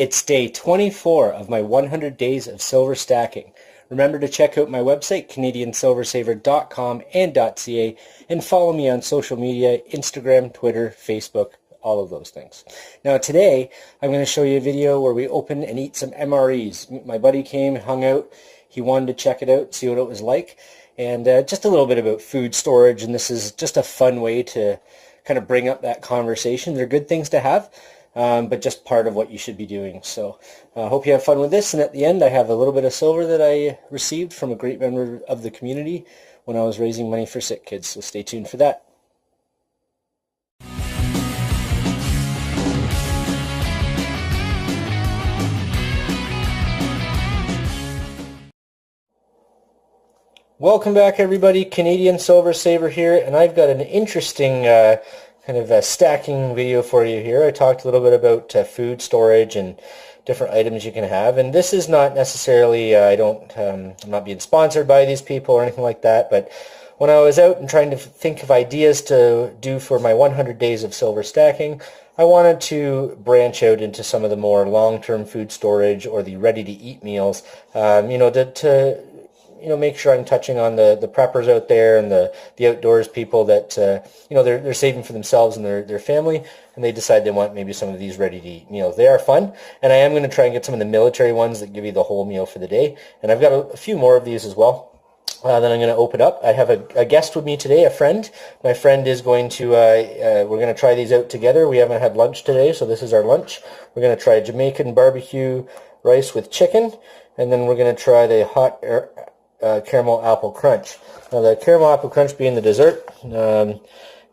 It's day 24 of my 100 days of silver stacking. Remember to check out my website, CanadianSilverSaver.com and .ca, and follow me on social media, Instagram, Twitter, Facebook, all of those things. Now today, I'm going to show you a video where we open and eat some MREs. My buddy came, hung out, he wanted to check it out, see what it was like, and just a little bit about food storage, and this is just a fun way to kind of bring up that conversation. They're good things to have. But just part of what you should be doing. So I hope you have fun with this. And at the end, I have a little bit of silver that I received from a great member of the community when I was raising money for sick kids. So stay tuned for that. Welcome back, everybody. Canadian Silver Saver here, and I've got an interesting kind of a stacking video for you here. I talked a little bit about food storage and different items you can have, and this is not necessarily, I'm not being sponsored by these people or anything like that, but when I was out and trying to think of ideas to do for my 100 days of silver stacking, I wanted to branch out into some of the more long-term food storage or the ready-to-eat meals, to make sure I'm touching on the preppers out there and the outdoors people that, they're saving for themselves and their family, and they decide they want maybe some of these ready-to-eat meals. They are fun, and I am going to try and get some of the military ones that give you the whole meal for the day, and I've got a few more of these as well. Then I'm going to open up. I have a guest with me today, a friend. My friend is going to, we're going to try these out together. We haven't had lunch today, so this is our lunch. We're going to try Jamaican barbecue rice with chicken, and then we're going to try the hot caramel apple crunch. Now the caramel apple crunch being the dessert,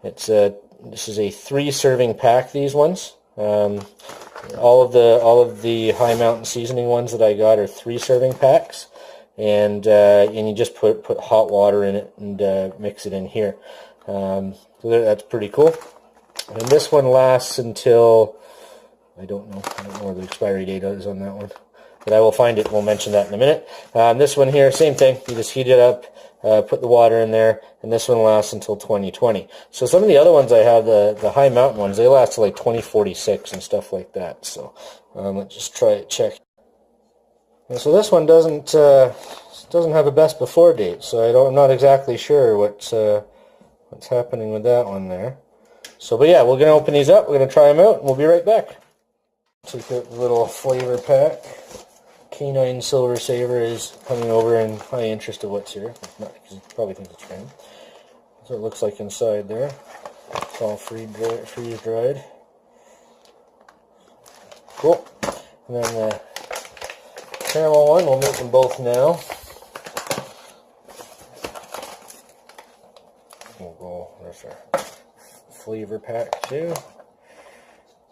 this is a 3-serving pack. These ones, all of the High Mountain seasoning ones that I got are 3-serving packs, and you just put hot water in it and mix it in here. So that's pretty cool. And this one lasts until I don't know where the expiry date is on that one. But I will find it. We'll mention that in a minute. This one here, same thing. You just heat it up, put the water in there, and this one lasts until 2020. So some of the other ones I have, the High Mountain ones, they last till like 2046 and stuff like that. So let's just try it, check. And so this one doesn't have a best before date. So I'm not exactly sure what's happening with that one there. So, but yeah, we're gonna open these up. We're gonna try them out, and we'll be right back. Take out the little flavor pack. Canine Silver Saver is coming over in high interest of what's here. Not because he probably thinks it's random. So it looks like inside there. It's all freeze dried. Cool. And then the caramel one, we'll make them both now. We'll go, there's our flavor pack too.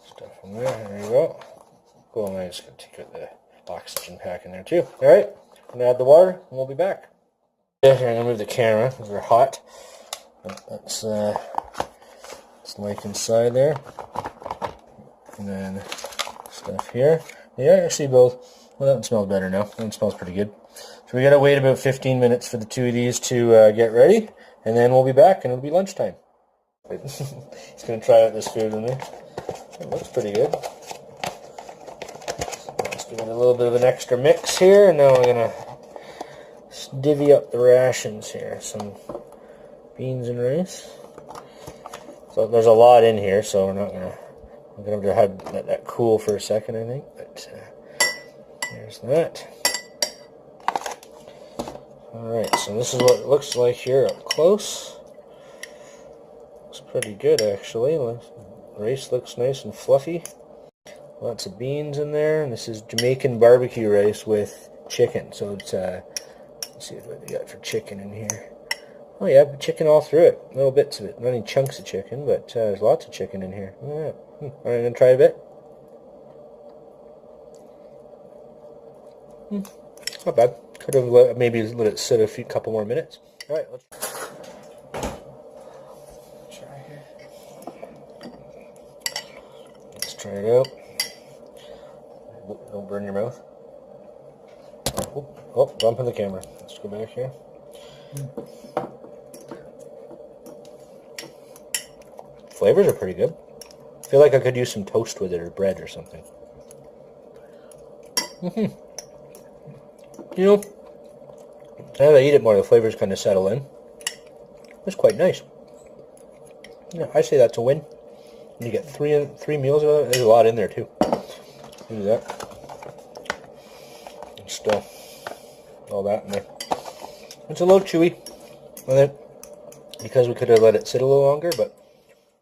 Stuff in there, there you go. Cool, and I'm just going to take out the oxygen pack in there too. Alright, I'm going to add the water and we'll be back. Here, I'm going to move the camera because they're hot. That's like inside there. And then stuff here. Yeah, I see both. Well, that one smells better now. That one smells pretty good. So we got to wait about 15 minutes for the two of these to get ready, and then we'll be back and it'll be lunchtime. He's going to try out this food with me. It looks pretty good. Let's give it a little bit of an extra mix here, and now we're going to divvy up the rations here. Some beans and rice. So there's a lot in here, so we're going to have to let that cool for a second, I think. But there's that. Alright, so this is what it looks like here up close. Looks pretty good, actually. Rice looks nice and fluffy. Lots of beans in there, and this is Jamaican barbecue rice with chicken. So it's let's see what we got for chicken in here. Oh yeah, chicken all through it. Little bits of it. Not any chunks of chicken, but there's lots of chicken in here. Oh, yeah. Alright, I'm gonna try a bit. Not bad. Could have maybe let it sit a couple more minutes. Alright, let's try here. Let's try it out. Don't burn your mouth. Oh, bump in the camera. Let's go back here. Flavors are pretty good. I feel like I could use some toast with it or bread or something. You know, as I eat it more, the flavors kind of settle in. It's quite nice. Yeah, I say that's a win. You get three meals of it. There's a lot in there too. Do that. And still, all that in there. It's a little chewy with it because we could have let it sit a little longer, but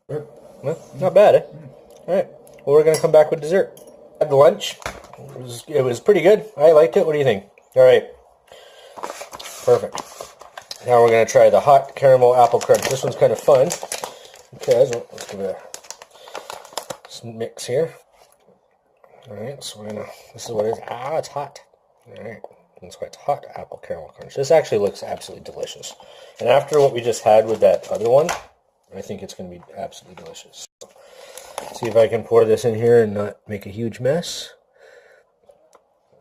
well, not bad, eh? All right. Well, we're gonna come back with dessert. Had the lunch. It was pretty good. I liked it. What do you think? All right. Perfect. Now we're going to try the hot caramel apple crunch. This one's kind of fun because, let's give it some mix here. Alright, so this is what it is. Ah, it's hot. Alright, that's why it's hot apple caramel crunch. This actually looks absolutely delicious. And after what we just had with that other one, I think it's going to be absolutely delicious. So, see if I can pour this in here and not make a huge mess.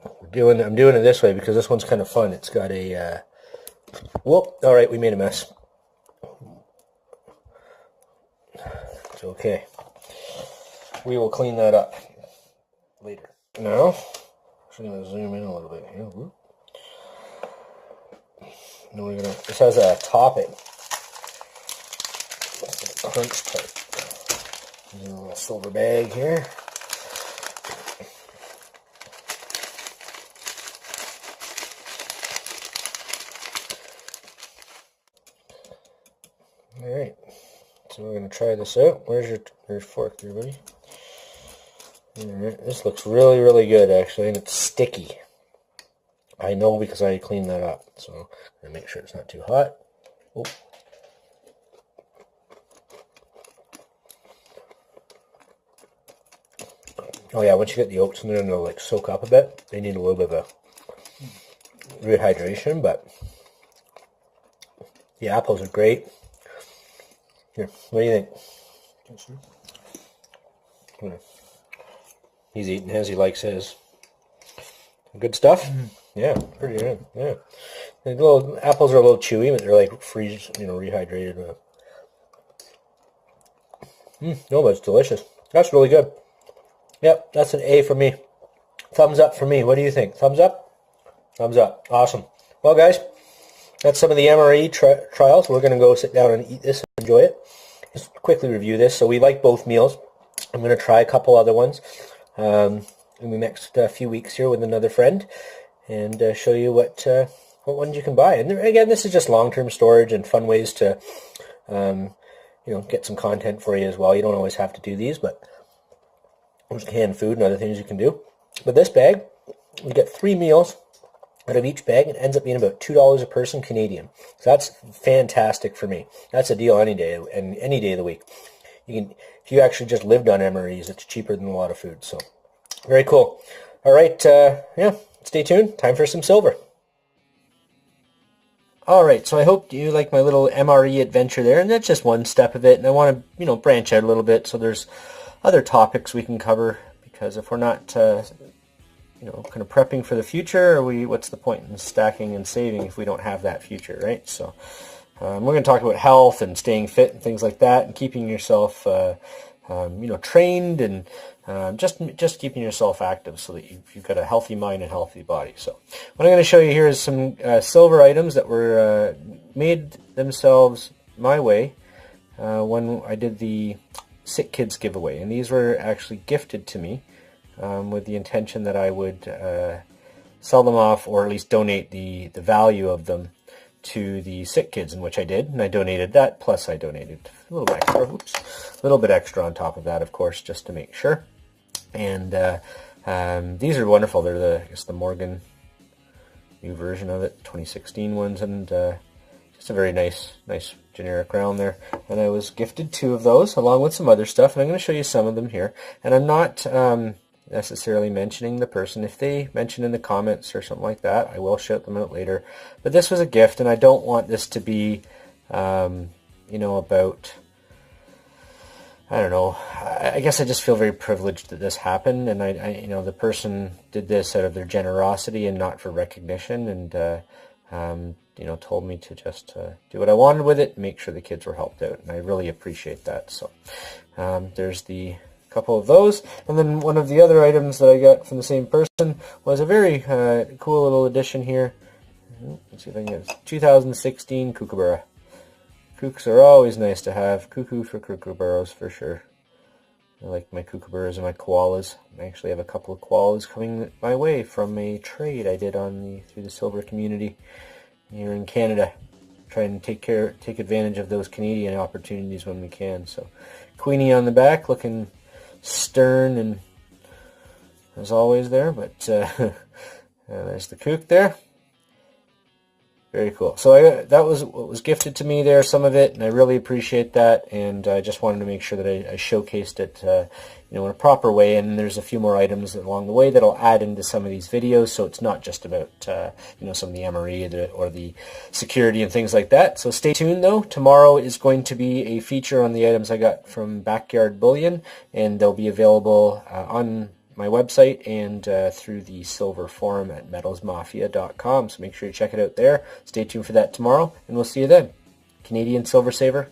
I'm doing it this way because this one's kind of fun. It's got a whoop. All right, we made a mess. It's okay. We will clean that up later. Now, I'm going to zoom in a little bit here. And we're gonna. This has a topping. Crunch part. There's a little silver bag here. Alright, so we're going to try this out. Where's your fork there, buddy? Alright, this looks really, really good, actually, and it's sticky. I know because I cleaned that up, so I'm going to make sure it's not too hot. Oh. Oh yeah, once you get the oats in there and they'll like soak up a bit, they need a little bit of a rehydration, but the apples are great. Here, what do you think? He's eating his, he likes his. Good stuff? Yeah, pretty good, yeah. The little apples are a little chewy, but they're like rehydrated. No, but it's delicious. That's really good. Yep, that's an A for me. Thumbs up for me. What do you think? Thumbs up? Thumbs up. Awesome. Well, guys, that's some of the MRE trials. We're going to go sit down and eat this and enjoy it. Just quickly review this. So we like both meals. I'm going to try a couple other ones in the next few weeks here with another friend and show you what ones you can buy. And again, this is just long-term storage and fun ways to get some content for you as well. You don't always have to do these, but there's canned food and other things you can do. But this bag, we get 3 meals out of each bag. It ends up being about $2 a person Canadian. So that's fantastic for me. That's a deal any day and any day of the week. If you actually just lived on MREs, it's cheaper than a lot of food. So very cool. All right, stay tuned. Time for some silver. All right, so I hope you like my little MRE adventure there, and that's just one step of it. And I want to, branch out a little bit so there's other topics we can cover, because if we're not kind of prepping for the future, what's the point in stacking and saving if we don't have that future, right? So we're going to talk about health and staying fit and things like that, and keeping yourself trained and just keeping yourself active so that you've got a healthy mind and healthy body. So what I'm going to show you here is some silver items that were made themselves my way when I did the Sick Kids giveaway, and these were actually gifted to me with the intention that I would sell them off, or at least donate the value of them to the Sick Kids, in which I did, and I donated that, plus I donated a little bit extra on top of that, of course, just to make sure. And these are wonderful. They're the Morgan new version of it, 2016 ones, and just a very nice generic round there. And I was gifted 2 of those along with some other stuff, and I'm going to show you some of them here. And I'm not necessarily mentioning the person. If they mention in the comments or something like that, I will shout them out later. But this was a gift, and I don't want this to be about, I don't know, I guess I just feel very privileged that this happened, and I the person did this out of their generosity and not for recognition, and told me to just do what I wanted with it, make sure the kids were helped out, and I really appreciate that. So there's the couple of those. And then one of the other items that I got from the same person was a very cool little addition here. Let's see if I can get it. 2016 Kookaburra. Kooks are always nice to have. Cuckoo for kookaburras for sure. I like my kookaburras and my koalas. I actually have a couple of koalas coming my way from a trade I did through the silver community here in Canada. Try and take advantage of those Canadian opportunities when we can. So Queenie on the back, looking stern and as always there, but there's the kook there. Very cool. So that was what was gifted to me there, some of it, and I really appreciate that. And I just wanted to make sure that I showcased it, in a proper way. And there's a few more items along the way that I'll add into some of these videos, so it's not just about some of the MRE or the security and things like that. So stay tuned though. Tomorrow is going to be a feature on the items I got from Backyard Bullion, and they'll be available on my website and through the silver forum at metalsmafia.com. So make sure you check it out there. Stay tuned for that tomorrow, and we'll see you then. Canadian Silver Saver